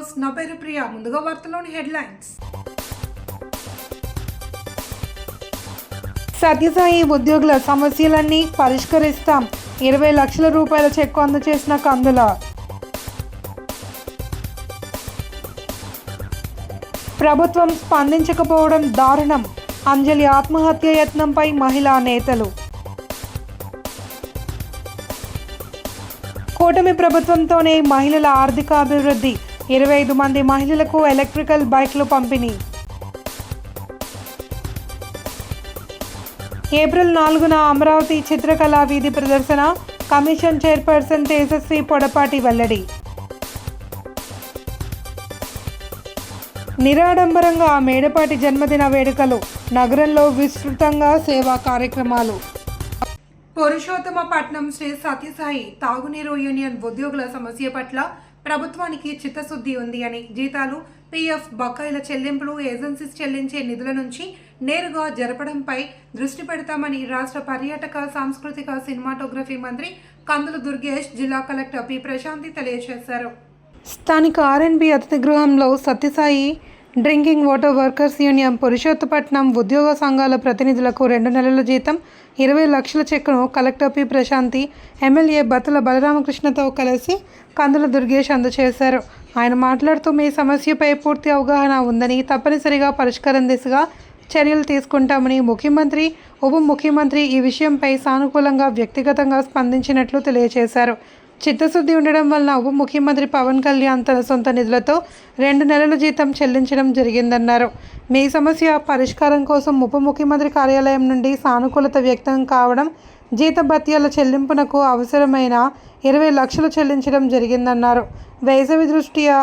News నా పేరు ప్రియా. ముందుగా వార్తలోని హెడ్లైన్స్. సత్యసాయి ఉద్యోగుల సమస్యలన్నీ పరిష్కరిస్తాం. 20 లక్షల రూపాయల చెక్కు అందజేసిన కందుల. ప్రభుత్వం స్పందించకపోవడం దారుణం. అంజలి ఆత్మహత్య యత్నంపై మహిళా నేతలు. కూటమి ప్రభుత్వంతోనే మహిళల ఆర్థిక అభివృద్ధి. 25 మంది మహిళలకు ఎలక్ట్రికల్ బైక్లు పంపిణీ. ఏప్రిల్ 4న అమరావతి చిత్రకళా వీధి ప్రదర్శన. కమిషన్ చైర్పర్సన్ తేజస్వి పొడపాటి వెల్లడి. నిరాడంబరంగా మేడపాటి జన్మదిన వేడుకలు. నగరంలో విస్తృతంగా సేవా కార్యక్రమాలు. పురుషోత్తమపట్నం శ్రీ సత్యసాయి తాగునీరు యూనియన్ ఉద్యోగుల సమస్య పట్ల ప్రభుత్వానికి చిత్తశుద్ధి ఉంది అని, జీతాలు, పీఎఫ్ బకాయిల చెల్లింపులు ఏజెన్సీస్ చెల్లించే నిధుల నుంచి నేరుగా జరపడంపై దృష్టి పెడతామని రాష్ట్ర పర్యాటక, సాంస్కృతిక, సినిమాటోగ్రఫీ మంత్రి కందుల దుర్గేష్ జిల్లా కలెక్టర్ పి ప్రశాంతి తెలియజేశారు. స్థానిక ఆర్ఎన్బి అతిథి గృహంలో Satyasai drinking water workers union Purushottapatnam ఉద్యోగ సంఘాల ప్రతినిధులకు 2 నెలల జీతం, 20 లక్షల చెక్కును collector P Prashanti, MLA Battala బలరామకృష్ణతో కలిసి కందుల దుర్గేష్ అందజేశారు. ఆయన మాట్లాడుతూ, మీ సమస్యపై పూర్తి అవగాహన ఉందని, తప్పనిసరిగా పరిష్కారం దిశగా చర్యలు తీసుకుంటామని, ముఖ్యమంత్రి, ఉప ముఖ్యమంత్రి ఈ విషయంపై సానుకూలంగా వ్యక్తిగతంగా స్పందించినట్లు తెలియజేశారు. చిత్తశుద్ధి ఉండడం వలన ఉప ముఖ్యమంత్రి పవన్ కళ్యాణ్ తన సొంత నిధులతో 2 నెలల జీతం చెల్లించడం జరిగిందన్నారు. మీ సమస్య పరిష్కారం కోసం ఉప ముఖ్యమంత్రి కార్యాలయం నుండి సానుకూలత వ్యక్తం కావడం, జీతభత్యాల చెల్లింపునకు అవసరమైన 20 లక్షలు చెల్లించడం జరిగిందన్నారు. వేసవి దృష్ట్యా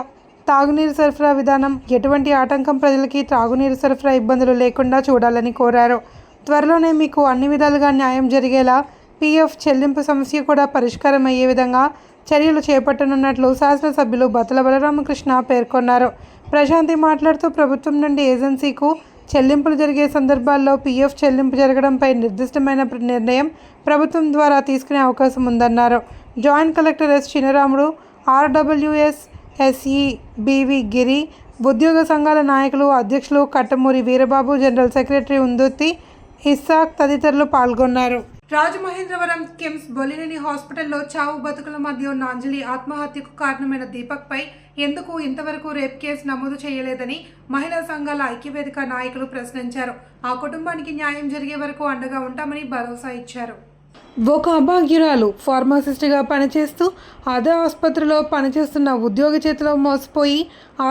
తాగునీరు సరఫరా విధానం ఎటువంటి ఆటంకం ప్రజలకి త్రాగునీరు సరఫరా ఇబ్బందులు లేకుండా చూడాలని కోరారు. త్వరలోనే మీకు అన్ని విధాలుగా న్యాయం జరిగేలా పీఎఫ్ చెల్లింపు సమస్య కూడా పరిష్కారం అయ్యే విధంగా చర్యలు చేపట్టనున్నట్లు శాసనసభ్యులు బత్తల బలరామకృష్ణ పేర్కొన్నారు. ప్రశాంతి మాట్లాడుతూ, ప్రభుత్వం నుండి ఏజెన్సీకు చెల్లింపులు జరిగే సందర్భాల్లో పీఎఫ్ చెల్లింపు జరగడంపై నిర్దిష్టమైన నిర్ణయం ప్రభుత్వం ద్వారా తీసుకునే అవకాశం ఉందన్నారు. Joint collector S Chinaramudu, RWS SE BV Giri, ఉద్యోగ సంఘాల నాయకులు, అధ్యక్షులు కట్టమూరి వీరబాబు, జనరల్ సెక్రటరీ ఉందుర్తి ఇస్సాక్ తదితరులు పాల్గొన్నారు. రాజమహేంద్రవరం కిమ్స్ బొలినేని హాస్పిటల్లో చావు బతుకుల మధ్య ఉన్న అంజలి ఆత్మహత్యకు కారణమైన దీపక్పై ఎందుకు ఇంతవరకు రేప్ కేసు నమోదు చేయలేదని మహిళా సంఘాల ఐక్యవేదిక నాయకులు ప్రశ్నించారు. ఆ కుటుంబానికి న్యాయం జరిగే వరకు అండగా ఉంటామని భరోసా ఇచ్చారు. ఒక అభాగ్యురాలు ఫార్మాసిస్ట్గా పనిచేస్తూ అదే ఆసుపత్రిలో పనిచేస్తున్న ఉద్యోగి చేతిలో మోసపోయి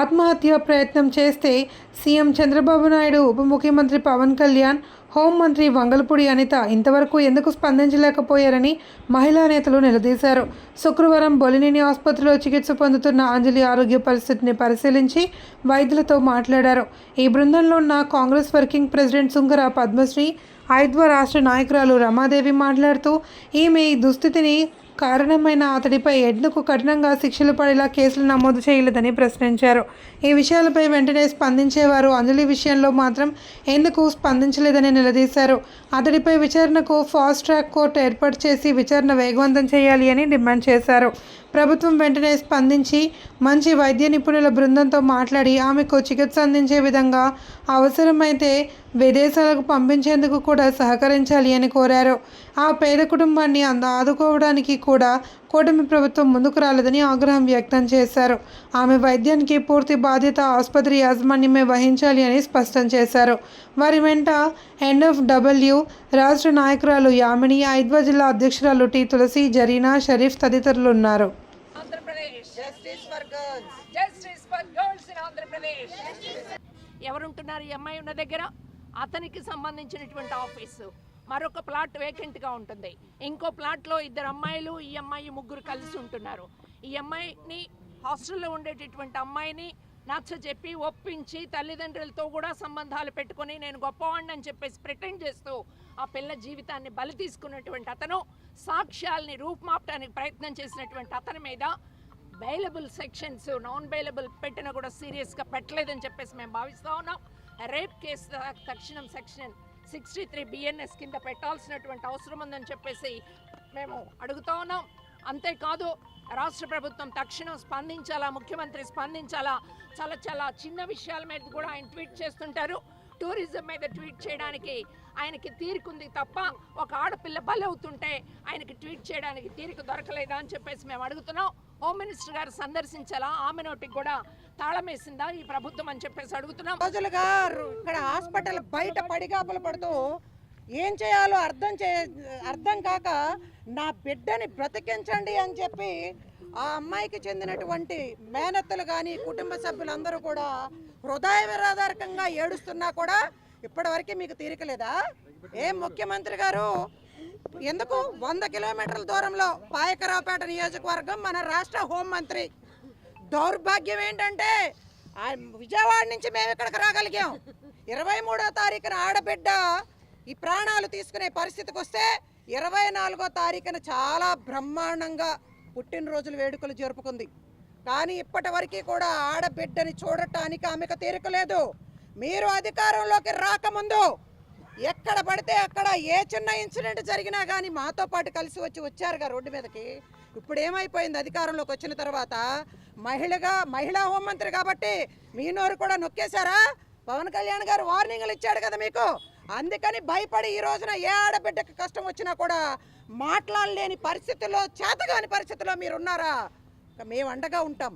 ఆత్మహత్య ప్రయత్నం చేస్తే సీఎం చంద్రబాబు నాయుడు, ఉప ముఖ్యమంత్రి పవన్ కళ్యాణ్, హోంమంత్రి వంగలపూడి అనిత ఇంతవరకు ఎందుకు స్పందించలేకపోయారని మహిళా నేతలు నిలదీశారు. శుక్రవారం బొలినేని ఆసుపత్రిలో చికిత్స పొందుతున్న అంజలి ఆరోగ్య పరిస్థితిని పరిశీలించి వైద్యులతో మాట్లాడారు. ఈ బృందంలో ఉన్న కాంగ్రెస్ వర్కింగ్ ప్రెసిడెంట్ సుంకర పద్మశ్రీ, ఐద్వా రాష్ట్ర నాయకురాలు రమాదేవి మాట్లాడుతూ, ఈమె ఈ దుస్థితిని కారణమైన అతడిపై ఎందుకు కఠినంగా శిక్షలు పడేలా కేసులు నమోదు చేయలేదని ప్రశ్నించారు. ఈ విషయాలపై వెంటనే స్పందించేవారు అంజలి విషయంలో మాత్రం ఎందుకు స్పందించలేదని నిలదీశారు. అతడిపై విచారణకు ఫాస్ట్ ట్రాక్ కోర్టు ఏర్పాటు చేసి విచారణ వేగవంతం చేయాలి అని డిమాండ్ చేశారు. ప్రభుత్వం వెంటనే స్పందించి మంచి వైద్య నిపుణుల బృందంతో మాట్లాడి ఆమెకు చికిత్స అందించే విధంగా, అవసరమైతే విదేశాలకు పంపించేందుకు కూడా సహకరించాలి అని కోరారు. ఆ పేద కుటుంబాన్ని ఆదుకోవడానికి కూడా కూటమి ప్రభుత్వం ముందుకు రాలేదని ఆగ్రహం వ్యక్తం చేశారు. ఆమె వైద్యానికి పూర్తి బాధ్యత ఆసుపత్రి యాజమాన్యమే వహించాలి అని స్పష్టం చేశారు. వారి వెంట ఎన్ఎఫ్డబ్ల్యూ రాష్ట్ర నాయకురాలు యామిని, ఐద్వా జిల్లా అధ్యక్షురాలు టి తులసి, జరీనా, షరీఫ్ తదితరులు ఉన్నారు. ఎవరుంటున్నారు ఈ అమ్మాయి ఉన్న దగ్గర? అతనికి సంబంధించినటువంటి ఆఫీసు మరొక ప్లాట్ వేకెంట్గా ఉంటుంది. ఇంకో ప్లాట్లో 2 అమ్మాయిలు, ఈ అమ్మాయి 3 కలిసి ఉంటున్నారు. ఈ అమ్మాయిని హాస్టల్లో ఉండేటటువంటి అమ్మాయిని నచ్చజెప్పి ఒప్పించి తల్లిదండ్రులతో కూడా సంబంధాలు పెట్టుకొని నేను గొప్పవాడిని అని చెప్పేసి ప్రిటెండ్ చేస్తూ ఆ పిల్ల జీవితాన్ని బలి తీసుకున్నటువంటి అతను, సాక్ష్యాల్ని రూపుమాపడానికి ప్రయత్నం చేసినటువంటి అతని మీద బెయిలబుల్ సెక్షన్స్, నాన్ బెయిలబుల్ పెట్టినా కూడా సీరియస్గా పెట్టలేదని చెప్పేసి మేము భావిస్తూ ఉన్నాం. రేప్ కేసు తక్షణం సెక్షన్ 63 BNS కింద పెట్టాల్సినటువంటి అవసరం ఉందని చెప్పేసి మేము అడుగుతూ ఉన్నాం. అంతేకాదు రాష్ట్ర ప్రభుత్వం తక్షణం స్పందించాలా, ముఖ్యమంత్రి స్పందించాలా. చాలా చాలా చిన్న విషయాల మీద కూడా ఆయన ట్వీట్ చేస్తుంటారు. టూరిజం మీద ట్వీట్ చేయడానికి ఆయనకి తీరికుంది తప్ప ఒక ఆడపిల్ల బలవుతుంటే ఆయనకి ట్వీట్ చేయడానికి తీరిక దొరకలేదా అని చెప్పేసి మేము అడుగుతున్నాం. హోమ్ మినిస్టర్ గారు సందర్శించాలా, ఆమె నోటికి కూడా తాళం వేసిందా ఈ ప్రభుత్వం అని చెప్పేసి అడుగుతున్నాం. రోజులుగా ఇక్కడ హాస్పిటల్ బయట పడిగాపులు పడుతూ ఏం చేయాలో అర్థం కాక నా బిడ్డని బ్రతికించండి అని చెప్పి ఆ అమ్మాయికి చెందినటువంటి మేనత్తలు కానీ కుటుంబ సభ్యులందరూ కూడా హృదయ విరాధారకంగా ఏడుస్తున్నా కూడా ఇప్పటివరకు మీకు తీరికలేదా? ఏం ముఖ్యమంత్రి గారు ఎందుకు 100 కిలోమీటర్ల దూరంలో పాయకరావుపేట నియోజకవర్గం మన రాష్ట్ర హోంమంత్రి. దౌర్భాగ్యం ఏంటంటే విజయవాడ నుంచి మేము ఇక్కడికి రాగలిగాం. 23వ తారీఖున ఆడబిడ్డ ఈ ప్రాణాలు తీసుకునే పరిస్థితికి వస్తే 24వ తారీఖున చాలా బ్రహ్మాండంగా పుట్టినరోజుల వేడుకలు జరుపుకుంది. కానీ ఇప్పటి వరకు కూడా ఆడబిడ్డని చూడటానికి ఆమెకు తీరికలేదు. మీరు అధికారంలోకి రాకముందు ఎక్కడ పడితే అక్కడ ఏ చిన్న ఇన్సిడెంట్ జరిగినా కానీ మాతో పాటు కలిసి వచ్చారుగా రోడ్డు మీదకి. ఇప్పుడు ఏమైపోయింది? అధికారంలోకి వచ్చిన తర్వాత మహిళా హోంమంత్రి కాబట్టి మీ నోరు కూడా నొక్కేశారా? పవన్ కళ్యాణ్ గారు వార్నింగ్లు ఇచ్చాడు కదా మీకు. అందుకని భయపడి ఈ రోజున ఏ ఆడబిడ్డకి కష్టం వచ్చినా కూడా మాట్లాడలేని పరిస్థితుల్లో, చేతగాని పరిస్థితుల్లో మీరున్నారా? మేము అండగా ఉంటాం.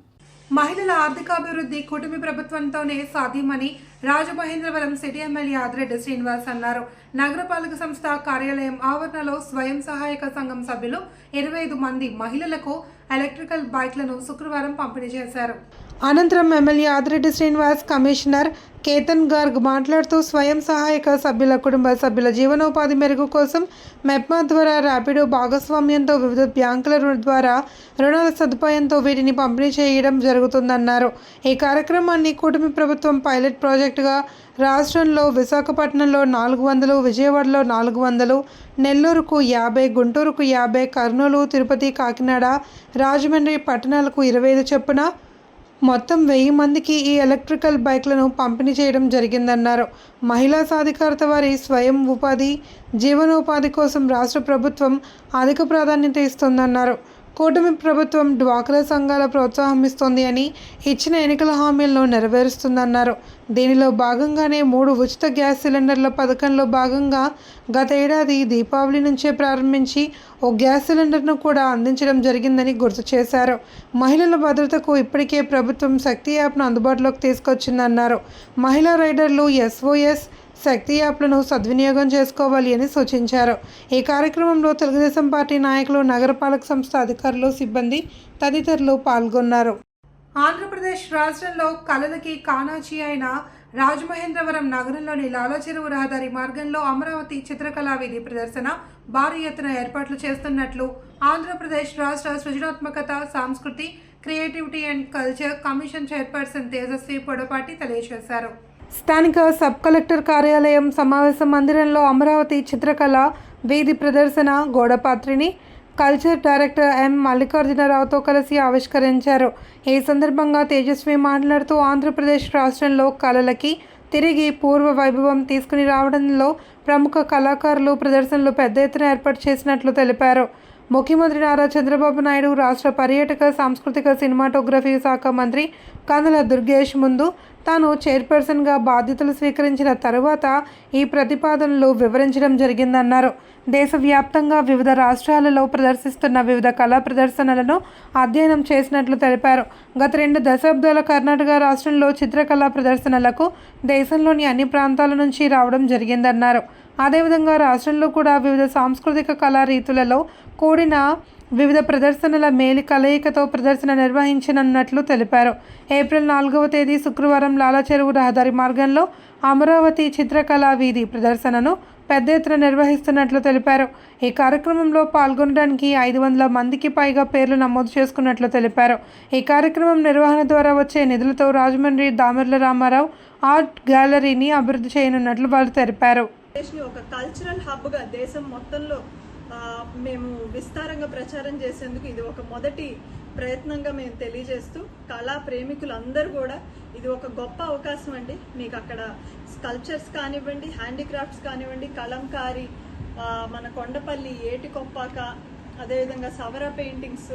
మహిళల ఆర్థికాభివృద్ధి కూటమి ప్రభుత్వంతోనే సాధ్యమని రాజమహేంద్రవరం సిటీ ఎమ్మెల్యే ఆదిరెడ్డి శ్రీనివాస్ అన్నారు. నగరపాలక సంస్థ కార్యాలయం ఆవరణలో స్వయం సహాయక సంఘం సభ్యులు 25 మంది మహిళలకు ఎలక్ట్రికల్ బైక్లను శుక్రవారం పంపిణీ చేశారు. అనంతరం ఎమ్మెల్యే ఆదిరెడ్డి శ్రీనివాస్, కమిషనర్ కేతన్ గార్గ్ మాట్లాడుతూ స్వయం సహాయక సభ్యుల కుటుంబ సభ్యుల జీవనోపాధి మెరుగు కోసం మెప్మా ద్వారా ర్యాపిడో భాగస్వామ్యంతో వివిధ బ్యాంకుల ద్వారా రుణాల సదుపాయంతో వీటిని పంపిణీ చేయడం జరుగుతుందన్నారు. ఈ కార్యక్రమాన్ని కూటమి ప్రభుత్వం పైలట్ ప్రాజెక్టుగా రాష్ట్రంలో విశాఖపట్నంలో 400, విజయవాడలో 400, నెల్లూరుకు 50, గుంటూరుకు 50, కర్నూలు, తిరుపతి, కాకినాడ, రాజమండ్రి పట్టణాలకు 25 చొప్పున మొత్తం 1000 మందికి ఈ ఎలక్ట్రికల్ బైక్లను పంపిణీ చేయడం జరిగిందన్నారు. మహిళా సాధికారత వారి స్వయం ఉపాధి, జీవనోపాధి కోసం రాష్ట్ర ప్రభుత్వం అధిక ప్రాధాన్యత ఇస్తోందన్నారు. కూటమి ప్రభుత్వం డ్వాక్రా సంఘాల ప్రోత్సాహం ఇస్తోంది అని, ఇచ్చిన ఎన్నికల హామీలను నెరవేరుస్తుందన్నారు. దీనిలో భాగంగానే 3 ఉచిత గ్యాస్ సిలిండర్ల పథకంలో భాగంగా గత ఏడాది దీపావళి నుంచే ప్రారంభించి ఓ గ్యాస్ సిలిండర్ను కూడా అందించడం జరిగిందని గుర్తు చేశారు. మహిళల భద్రతకు ఇప్పటికే ప్రభుత్వం శక్తి యాప్ను అందుబాటులోకి తీసుకొచ్చిందన్నారు. మహిళా రైడర్లు SOS శక్తి యాప్లను సద్వినియోగం చేసుకోవాలి అని సూచించారు. ఈ కార్యక్రమంలో తెలుగుదేశం పార్టీ నాయకులు, నగరపాలక సంస్థ అధికారులు, సిబ్బంది తదితరులు పాల్గొన్నారు. ఆంధ్రప్రదేశ్ రాష్ట్రంలో కళలకి కానాచి అయిన రాజమహేంద్రవరం నగరంలోని లాలా చెరువు రహదారి మార్గంలో అమరావతి చిత్రకళా వీధి ప్రదర్శన భారీ ఎత్తున ఏర్పాట్లు చేస్తున్నట్లు ఆంధ్రప్రదేశ్ రాష్ట్ర సృజనాత్మకత, సంస్కృతి, creativity and culture commission chairperson Tejaswi Podapati తెలియజేశారు. స్థానిక సబ్ కలెక్టర్ కార్యాలయం సమావేశ మందిరంలో అమరావతి చిత్రకళ వీధి ప్రదర్శన గోడపాత్రిని కల్చర్ డైరెక్టర్ ఎం మల్లికార్జునరావుతో కలిసి ఆవిష్కరించారు. ఈ సందర్భంగా తేజస్వి మాట్లాడుతూ ఆంధ్రప్రదేశ్ రాష్ట్రంలో కళలకి తిరిగి పూర్వ వైభవం తీసుకుని రావడంలో ప్రముఖ కళాకారులు ప్రదర్శనలు పెద్ద ఎత్తున ఏర్పాటు చేసినట్లు తెలిపారు. ముఖ్యమంత్రి నారా చంద్రబాబు నాయుడు, రాష్ట్ర పర్యాటక, సాంస్కృతిక, సినిమాటోగ్రఫీ శాఖ మంత్రి కందుల దుర్గేష్ ముందు తాను చైర్పర్సన్గా బాధ్యతలు స్వీకరించిన తరువాత ఈ ప్రతిపాదనలు వివరించడం జరిగిందన్నారు. దేశవ్యాప్తంగా వివిధ రాష్ట్రాలలో ప్రదర్శిస్తున్న వివిధ కళా ప్రదర్శనలను అధ్యయనం చేసినట్లు తెలిపారు. గత 2 దశాబ్దాల కర్ణాటక రాష్ట్రంలో చిత్రకళా ప్రదర్శనలకు దేశంలోని అన్ని ప్రాంతాల నుంచి రావడం జరిగిందన్నారు. అదేవిధంగా రాష్ట్రంలో కూడా వివిధ సాంస్కృతిక కళా రీతులలో కూడిన వివిధ ప్రదర్శనల మేలి కలయికతో ప్రదర్శన నిర్వహించనున్నట్లు తెలిపారు. ఏప్రిల్ 4వ తేదీ శుక్రవారం లాలా చెరువు రహదారి మార్గంలో అమరావతి చిత్రకళా వీధి ప్రదర్శనను పెద్ద ఎత్తున నిర్వహిస్తున్నట్లు తెలిపారు. ఈ కార్యక్రమంలో పాల్గొనడానికి 500 మందికి పైగా పేర్లు నమోదు చేసుకున్నట్లు తెలిపారు. ఈ కార్యక్రమం నిర్వహణ ద్వారా వచ్చే నిధులతో రాజమండ్రి దామెర్ల రామారావు ఆర్ట్ గ్యాలరీని అభివృద్ధి చేయనున్నట్లు వాళ్ళు తెలిపారు. ఒక కల్చరల్ హబ్గా దేశం మొత్తంలో మేము విస్తారంగా ప్రచారం చేసేందుకు ఇది ఒక మొదటి ప్రయత్నంగా మేము తెలియజేస్తూ కళా ప్రేమికులందరూ కూడా ఇది ఒక గొప్ప అవకాశం అండి. మీకు అక్కడ స్కల్ప్చర్స్ కానివ్వండి, హ్యాండీక్రాఫ్ట్స్ కానివ్వండి, కలంకారీ, మన కొండపల్లి, ఏటికొప్పాక, అదేవిధంగా సవరా పెయింటింగ్స్,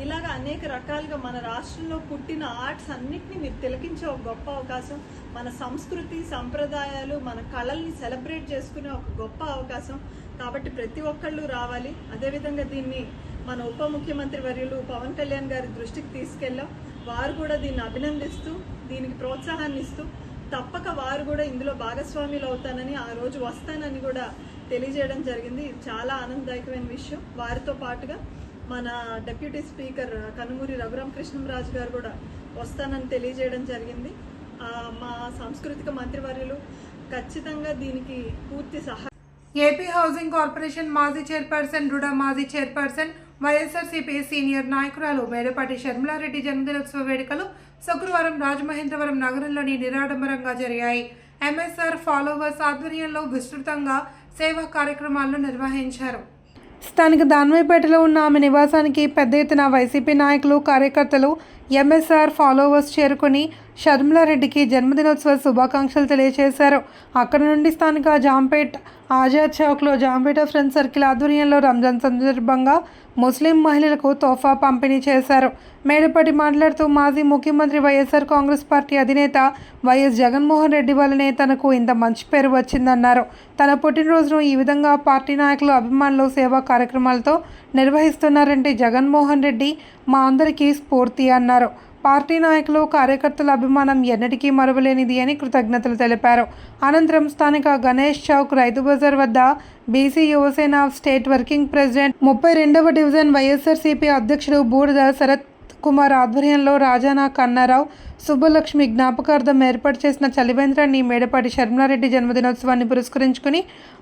ఇలాగ అనేక రకాలుగా మన రాష్ట్రంలో పుట్టిన ఆర్ట్స్ అన్నిటినీ మీరు తిలకించే ఒక గొప్ప అవకాశం, మన సంస్కృతి సంప్రదాయాలు మన కళల్ని సెలబ్రేట్ చేసుకునే ఒక గొప్ప అవకాశం. కాబట్టి ప్రతి ఒక్కళ్ళు రావాలి. అదేవిధంగా దీన్ని మన ఉప ముఖ్యమంత్రి వర్యులు పవన్ కళ్యాణ్ గారి దృష్టికి తీసుకెళ్ళాం. వారు కూడా దీన్ని అభినందిస్తూ దీనికి ప్రోత్సాహాన్ని ఇస్తూ తప్పక వారు కూడా ఇందులో భాగస్వాములు అవుతానని, ఆ రోజు వస్తానని కూడా తెలియజేయడం జరిగింది. ఇది చాలా ఆనందదాయకమైన విషయం. వారితో పాటుగా మన డిప్యూటీ స్పీకర్ కనుమూరి రఘురామకృష్ణంరాజు గారు కూడా వస్తానని తెలియజేయడం జరిగింది. మా సాంస్కృతిక మంత్రివర్యులు ఖచ్చితంగా దీనికి పూర్తి ఏపీ హౌసింగ్ కార్పొరేషన్ మాజీ చైర్పర్సన్, రుడా మాజీ చైర్పర్సన్, వైఎస్ఆర్సీపీ సీనియర్ నాయకురాలు మేడపాటి షర్మిలారెడ్డి జన్మదినోత్సవ వేడుకలు శుక్రవారం రాజమహేంద్రవరం నగరంలోని నిరాడంబరంగా జరిగాయి. ఎంఎస్ఆర్ ఫాలోవర్స్ ఆధ్వర్యంలో విస్తృతంగా సేవా కార్యక్రమాలను నిర్వహించారు. స్థానిక దాన్వేపేటలో ఉన్న ఆమె నివాసానికి పెద్ద ఎత్తున వైసీపీ నాయకులు, కార్యకర్తలు, ఎంఎస్ఆర్ ఫాలోవర్స్ చేరుకుని షర్మిలారెడ్డికి జన్మదినోత్సవ శుభాకాంక్షలు తెలియజేశారు. అక్కడి నుండి స్థానిక జాంపేట్ ఆజాద్ చౌక్లో జాంపేట ఫ్రెండ్స్ సర్కిల్ ఆధ్వర్యంలో రంజాన్ సందర్భంగా ముస్లిం మహిళలకు తోఫా పంపిణీ చేశారు. మేడపాటి మాట్లాడుతూ మాజీ ముఖ్యమంత్రి వైఎస్ఆర్ కాంగ్రెస్ పార్టీ అధినేత వైఎస్ జగన్మోహన్ రెడ్డి వల్లనే తనకు ఇంత మంచి పేరు వచ్చిందన్నారు. తన పుట్టినరోజును ఈ విధంగా పార్టీ నాయకులు, అభిమానులు సేవా కార్యక్రమాలతో నిర్వహిస్తున్నారంటే జగన్మోహన్ రెడ్డి మా అందరికీ స్ఫూర్తి అన్నారు. పార్టీ నాయకులు, కార్యకర్తల అభిమానం ఎన్నటికీ మరువలేనిది అని కృతజ్ఞతలు తెలిపారు. అనంతరం స్థానిక గణేష్ చౌక్ రైతు బజార్ వద్ద BC Yuvasena state working president 32వ డివిజన్ వైఎస్ఆర్సీపీ అధ్యక్షుడు బూడిద శరత్ కుమార్ ఆధ్వర్యంలో రాజానా కన్నారావు సుబ్బలక్ష్మి జ్ఞాపకార్థం ఏర్పాటు చేసిన చలివేంద్రాన్ని మేడపాటి షర్మిలారెడ్డి జన్మదినోత్సవాన్ని పురస్కరించుకుని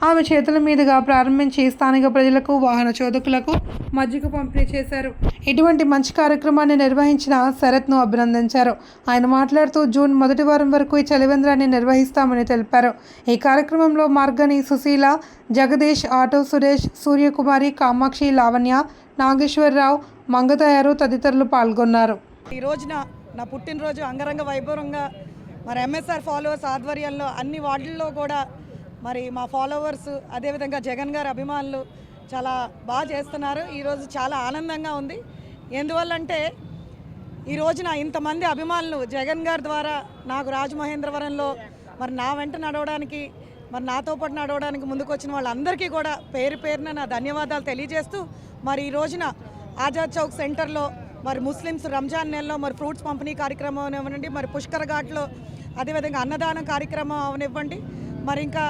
ఆమె చేతుల మీదుగా ప్రారంభించి స్థానిక ప్రజలకు, వాహన చోదకులకు మజ్జిగ పంపిణీ చేశారు. ఇటువంటి మంచి కార్యక్రమాన్ని నిర్వహించిన శరత్ను అభినందించారు. ఆయన మాట్లాడుతూ జూన్ మొదటి వారం వరకు ఈ చలివేంద్రాన్ని నిర్వహిస్తామని తెలిపారు. ఈ కార్యక్రమంలో మార్గని సుశీల, జగదీష్, ఆటో సురేష్, సూర్యకుమారి, కామాక్షి, లావణ్య, నాగేశ్వరరావు, మంగతయారు తదితరులు పాల్గొన్నారు. ఈ రోజున నా పుట్టినరోజు అంగరంగ వైభవంగా మరి ఎంఎస్ఆర్ ఫాలోవర్స్ ఆధ్వర్యంలో అన్ని వార్డుల్లో కూడా మరి మా ఫాలోవర్స్, అదేవిధంగా జగన్ గారి అభిమానులు చాలా బాగా చేస్తున్నారు. ఈరోజు చాలా ఆనందంగా ఉంది. ఎందువల్లంటే ఈ రోజున ఇంతమంది అభిమానులు జగన్ గారి ద్వారా నాకు రాజమహేంద్రవరంలో మరి నా వెంట నడవడానికి, మరి నాతో పాటు నడవడానికి ముందుకు వచ్చిన వాళ్ళందరికీ కూడా పేరు పేరున నా ధన్యవాదాలు తెలియజేస్తూ మరి ఈ రోజున ఆజాద్ చౌక్ సెంటర్లో మరి ముస్లిమ్స్ రంజాన్ నెలలో మరి ఫ్రూట్స్ పంపిణీ కార్యక్రమం అవనివ్వండి, మరి పుష్కర్ ఘాట్లో అదేవిధంగా అన్నదానం కార్యక్రమం అవనివ్వండి, మరి ఇంకా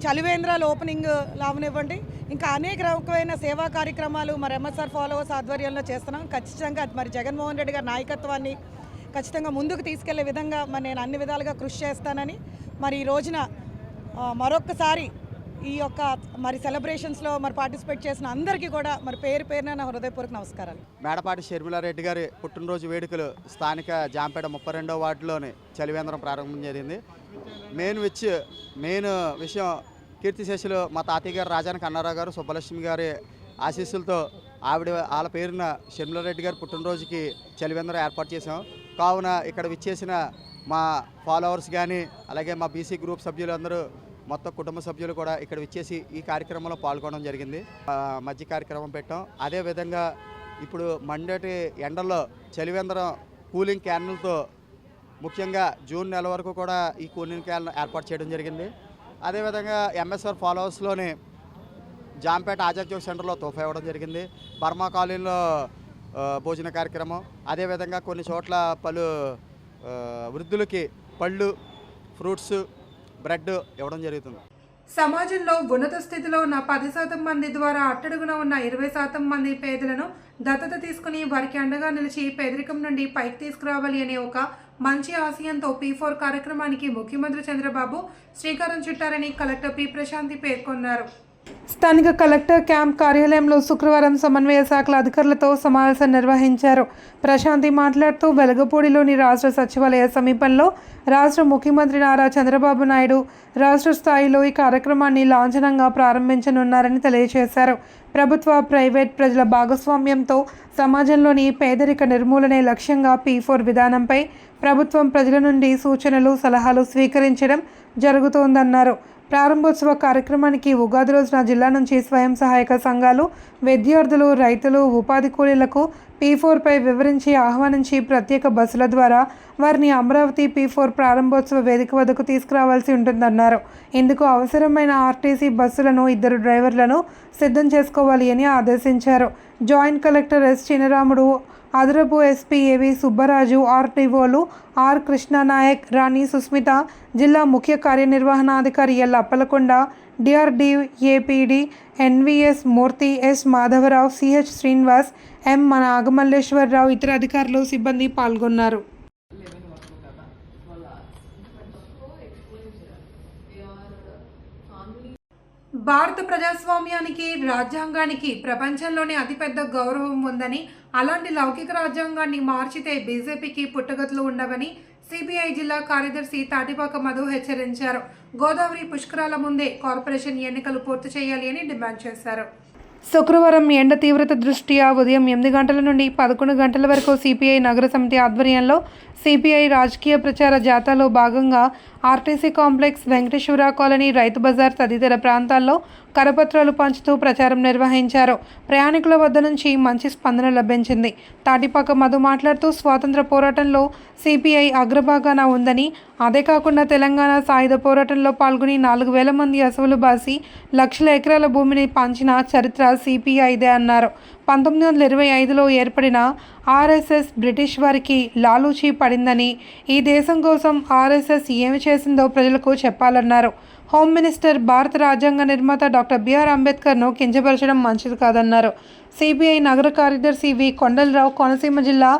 చలివేంద్రాలు ఓపెనింగ్ అవనివ్వండి, ఇంకా అనేక రకమైన సేవా కార్యక్రమాలు మరి ఎంఎస్ఆర్ ఫాలోవర్స్ ఆధ్వర్యంలో చేస్తున్నాం. ఖచ్చితంగా మరి జగన్మోహన్ రెడ్డి గారి నాయకత్వాన్ని ఖచ్చితంగా ముందుకు తీసుకెళ్లే విధంగా మరి నేను అన్ని విధాలుగా కృషి చేస్తానని మరి ఈ రోజున మరొక్కసారి ఈ యొక్క మరి సెలబ్రేషన్స్లో మరి పార్టిసిపేట్ చేసిన అందరికీ కూడా మరి పేరు పేరున నా హృదయపూర్వక నమస్కారాలు. మేడపాటి షర్మిలారెడ్డి గారి పుట్టినరోజు వేడుకలు స్థానిక జాంపేట 32వ వార్డులోని చలివేంద్రం ప్రారంభం జరిగింది. మెయిన్ విషయం కీర్తిశేషులు మా తాతయ్య గారు రాజాన కన్నారావు గారు, సుబ్బలక్ష్మి గారి ఆశీస్సులతో వాళ్ళ పేరున షర్మిలారెడ్డి గారి పుట్టినరోజుకి చలివేంద్రం ఏర్పాటు చేశాం. కావున ఇక్కడ విచ్చేసిన మా ఫాలోవర్స్ కానీ, అలాగే మా బీసీ గ్రూప్ సభ్యులందరూ, మొత్తం కుటుంబ సభ్యులు కూడా ఇక్కడ విచ్చేసి ఈ కార్యక్రమంలో పాల్గొనడం జరిగింది. మధ్య కార్యక్రమం పెట్టాం. అదేవిధంగా ఇప్పుడు మండటి ఎండల్లో చలివేంద్రం కూలింగ్ క్యాన్లతో ముఖ్యంగా జూన్ నెల వరకు కూడా ఈ కూలింగ్ క్యాన్ ఏర్పాటు చేయడం జరిగింది. అదేవిధంగా ఎంఎస్ఆర్ ఫాలోవర్స్లోని జాంపేట ఆజాద్ చౌక్ సెంటర్లో తోఫా ఇవ్వడం జరిగింది. బర్మా కాలనీలో భోజన కార్యక్రమం, అదేవిధంగా కొన్ని చోట్ల పలు వృద్ధులకి పళ్ళు, ఫ్రూట్స్, బ్రెడ్ ఇవ్వడం జరుగుతుంది. సమాజంలో ఉన్నత స్థితిలో ఉన్న 10% మంది ద్వారా అట్టడుగున ఉన్న 20% మంది పేదలను దత్తత తీసుకుని వారికి అండగా నిలిచి పేదరికం నుండి పైకి తీసుకురావాలి అనే ఒక మంచి ఆశయంతో P4 కార్యక్రమానికి ముఖ్యమంత్రి చంద్రబాబు శ్రీకారం చుట్టారని కలెక్టర్ పి ప్రశాంతి పేర్కొన్నారు. స్థానిక కలెక్టర్ క్యాంప్ కార్యాలయంలో శుక్రవారం సమన్వయ శాఖల అధికారులతో సమావేశం నిర్వహించారు. ప్రశాంతి మాట్లాడుతూ వెలగపూడిలోని రాష్ట్ర సచివాలయ సమీపంలో రాష్ట్ర ముఖ్యమంత్రి నారా చంద్రబాబు నాయుడు రాష్ట్ర స్థాయిలో ఈ కార్యక్రమాన్ని లాంఛనంగా ప్రారంభించనున్నారని తెలియజేశారు. ప్రభుత్వ, ప్రైవేట్, ప్రజల భాగస్వామ్యంతో సమాజంలోని పేదరిక నిర్మూలనే లక్ష్యంగా P4 విధానంపై ప్రభుత్వం ప్రజల నుండి సూచనలు, సలహాలు స్వీకరించడం జరుగుతోందన్నారు. ప్రారంభోత్సవ కార్యక్రమానికి ఉగాది రోజున జిల్లా నుంచి స్వయం సహాయక సంఘాలు, విద్యార్థులు, రైతులు, ఉపాధి కూలీలకు P4 పై వివరించి ఆహ్వానించి ప్రత్యేక బస్సుల ద్వారా వారిని అమరావతి P4 ప్రారంభోత్సవ వేదిక వద్దకు తీసుకురావాల్సి ఉంటుందన్నారు. ఇందుకు అవసరమైన ఆర్టీసీ బస్సులను 2 డ్రైవర్లను సిద్ధం చేసుకోవాలి అని ఆదేశించారు. జాయింట్ కలెక్టర్ ఎస్ చినరాముడు, అదనపు ఎస్పీ ఏవి సుబ్బరాజు, ఆర్టీఓలు ఆర్ కృష్ణానాయక్, రాణి సుస్మిత, జిల్లా ముఖ్య కార్యనిర్వహణాధికారి ఎల్ అప్పలకొండ, డిఆర్డీఏపీడీ ఎన్వీఎస్ మూర్తి, ఎస్ మాధవరావు, సిహెచ్ శ్రీనివాస్, ఎం నాగమల్లేశ్వరరావు, ఇతర అధికారులు, సిబ్బంది పాల్గొన్నారు. భారత ప్రజాస్వామ్యానికి, రాజ్యాంగానికి ప్రపంచంలోనే అతిపెద్ద గౌరవం ఉందని, అలాంటి లౌకిక రాజ్యాంగాన్ని మార్చితే బీజేపీకి పుట్టగతులు ఉండవని సిపిఐ జిల్లా కార్యదర్శి తాటిపాక మధు హెచ్చరించారు. గోదావరి పుష్కరాల ముందే కార్పొరేషన్ ఎన్నికలు పూర్తి చేయాలి అని డిమాండ్ చేశారు. శుక్రవారం ఎండ తీవ్రత దృష్ట్యా ఉదయం 8 గంటల నుండి 11 గంటల వరకు సిపిఐ నగర సమితి ఆధ్వర్యంలో సిపిఐ రాజకీయ ప్రచార జాథాలో భాగంగా RTC complex, Venkateswara colony, Rythu Bazar తదితర ప్రాంతాల్లో కరపత్రాలు పంచుతూ ప్రచారం నిర్వహించారు. ప్రయాణికుల వద్ద నుంచి మంచి స్పందన లభించింది. తాటిపాక మధు మాట్లాడుతూ స్వాతంత్ర పోరాటంలో సిపిఐ అగ్రభాగాన ఉందని, అదే కాకుండా తెలంగాణ సాయుధ పోరాటంలో పాల్గొని 4,000 మంది అసువులు బాసి లక్షల ఎకరాల భూమిని పంచిన చరిత్ర సిపిఐదే అన్నారు. 1925లో ఏర్పడిన ఆర్ఎస్ఎస్ బ్రిటిష్ వారికి లాలూచీ పడిందని, ఈ దేశం కోసం ఆర్ఎస్ఎస్ ఏమి చేసిందో ప్రజలకు చెప్పాలన్నారు. హోమ్ మినిస్టర్, భారత రాజ్యాంగ నిర్మాత డాక్టర్ బిఆర్ అంబేద్కర్ను కించపరచడం మంచిది కాదన్నారు. సిపిఐ నగర కార్యదర్శి వి కొండలరావు, కోనసీమ జిల్లా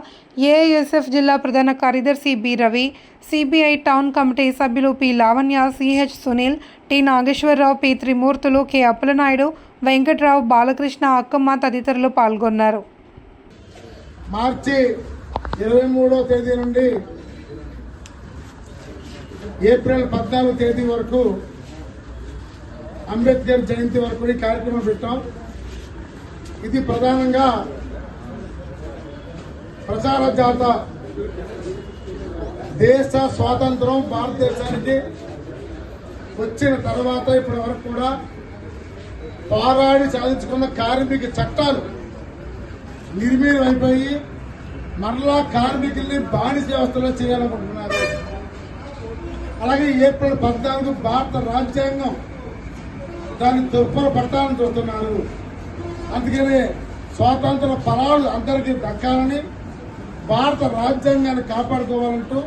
ఏఐఎస్ఎఫ్ జిల్లా ప్రధాన కార్యదర్శి B Ravi, CPI town committee సభ్యులు P Lavanya, CH Sunil, T Nageswararao, P Trimurthulu, K Appalanaidu, Venkatrao, Balakrishna, Akkamma తదితరులు పాల్గొన్నారు. మార్చి 23వ తేదీ నుండి ఏప్రిల్ 14వ తేదీ వరకు అంబేద్కర్ జయంతి వరకు ఈ కార్యక్రమం పెట్టాం. ఇది ప్రధానంగా ప్రచార జాథా. దేశ స్వాతంత్రం భారతదేశానికి వచ్చిన తర్వాత ఇప్పటి వరకు కూడా పోరాడి సాధించుకున్న కార్మిక చట్టాలు నిర్వీర్యమైపోయి మరలా కార్మికుల్ని బానిస వ్యవస్థలో చేయాలనుకుంటున్నారు. అలాగే ఏప్రిల్ 14 భారత రాజ్యాంగం దాన్ని తుర్పర పట్టాలని చూస్తున్నారు. అందుకనే స్వాతంత్ర ఫలాలు అందరికీ దక్కాలని, భారత రాజ్యాంగాన్ని కాపాడుకోవాలంటూ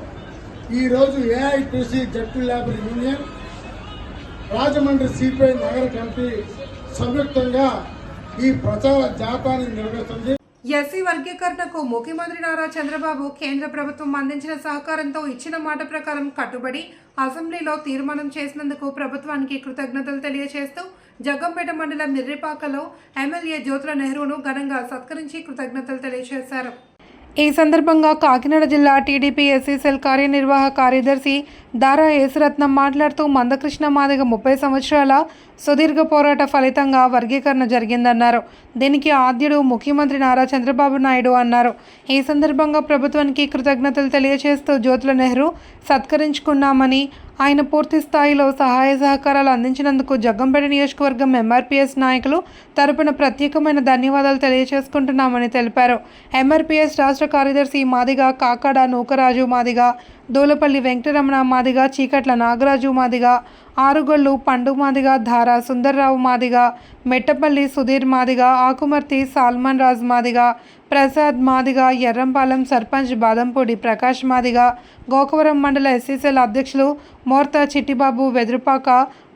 ఈరోజు AITC ZP labour union, Rajahmundry CPI నగర కమిటీ సంయుక్తంగా ఈ ప్రచార జాథాన్ని నిర్వహిస్తుంది. ఎస్సీ వర్గీకరణకు ముఖ్యమంత్రి నారా చంద్రబాబు కేంద్ర ప్రభుత్వం అందించిన సహకారంతో ఇచ్చిన మాట ప్రకారం కట్టుబడి అసెంబ్లీలో తీర్మానం చేసినందుకు ప్రభుత్వానికి కృతజ్ఞతలు తెలియజేస్తూ జగ్గంపేట మండలం మిర్రిపాకలో ఎమ్మెల్యే జ్యోతుల నెహ్రూను ఘనంగా సత్కరించి కృతజ్ఞతలు తెలియజేశారు. ఈ సందర్భంగా కాకినాడ జిల్లా టీడీపీ ఎస్సీ సెల్ కార్యనిర్వాహక కార్యదర్శి దారా యేసురత్నం మాట్లాడుతూ మందకృష్ణ మాదిగ 30 సంవత్సరాల సుదీర్ఘ పోరాట ఫలితంగా వర్గీకరణ జరిగిందన్నారు. దీనికి ఆద్యుడు ముఖ్యమంత్రి నారా చంద్రబాబు నాయుడు అన్నారు. ఈ సందర్భంగా ప్రభుత్వానికి కృతజ్ఞతలు తెలియజేస్తూ జ్యోతుల నెహ్రూ సత్కరించుకున్నామని, ఆయన పూర్తి స్థాయిలో సహాయ సహకారాలు అందించినందుకు జగ్గంపేట నియోజకవర్గం ఎంఆర్పీఎస్ నాయకులు తరపున ప్రత్యేకమైన ధన్యవాదాలు తెలియజేసుకుంటున్నామని తెలిపారు. ఎంఆర్పీఎస్ రాష్ట్ర కార్యదర్శి మాదిగ కాకాడ నూకరాజు మాదిగ, దూలపల్లి వెంకటరమణ మాదిగ, చీకట్ల నాగరాజు మాదిగ, ఆరుగొల్లు పండు మాదిగ, ధారా సుందర్రావు మాదిగ, మెట్టపల్లి సుధీర్ మాదిగ, ఆకుమర్తి సాల్మన్ రాజ్ మాదిగ, ప్రసాద్ మాదిగ, ఎర్రంపాలెం సర్పంచ్ బాదంపూడి ప్రకాష్ మాదిగ, గోకవరం మండల ఎస్సీసీఎల్ అధ్యక్షులు మోర్తా చిట్టిబాబు, వెదురుపాక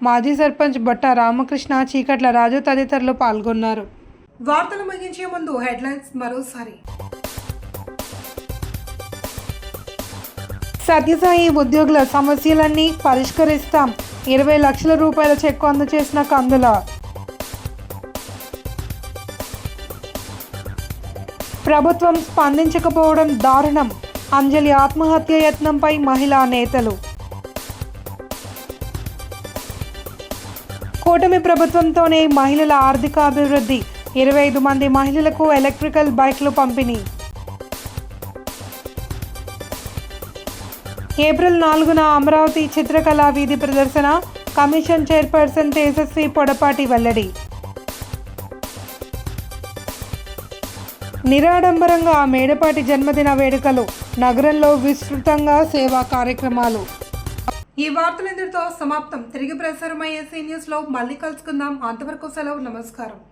మాజీ సర్పంచ్ బొట్ట రామకృష్ణ, చీకట్ల రాజు తదితరులు పాల్గొన్నారు. వార్తలు ముగించే ముందు హెడ్లైన్స్ మరోసారి. సత్యసాయి ఉద్యోగుల సమస్యలన్నీ పరిష్కరిస్తాం, 20 లక్షల రూపాయల చెక్కు అందజేసిన కందుల. ప్రభుత్వం స్పందించకపోవడం దారుణం, అంజలి ఆత్మహత్య యత్నంపై మహిళా నేతలు. కూటమి ప్రభుత్వంతోనే మహిళల ఆర్థికాభివృద్ధి, 25 మంది మహిళలకు ఎలక్ట్రికల్ బైక్లు పంపిణీ. ఏప్రిల్ 4న అమరావతి చిత్రకళా వీధి ప్రదర్శన, కమిషన్ చైర్పర్సన్ తేజస్వి పొడపాటి వెల్లడి. నిరాడంబరంగా మేడపాటి జన్మదిన వేడుకలు, నగరంలో విస్తృతంగా సేవా కార్యక్రమాలు. ఈ వార్తలు ఇంతటితో సమాప్తం. తిరిగి ప్రసారమయ్యే సీ న్యూస్లో మళ్ళీ కలుసుకుందాం. అంతవరకు సెలవు. నమస్కారం.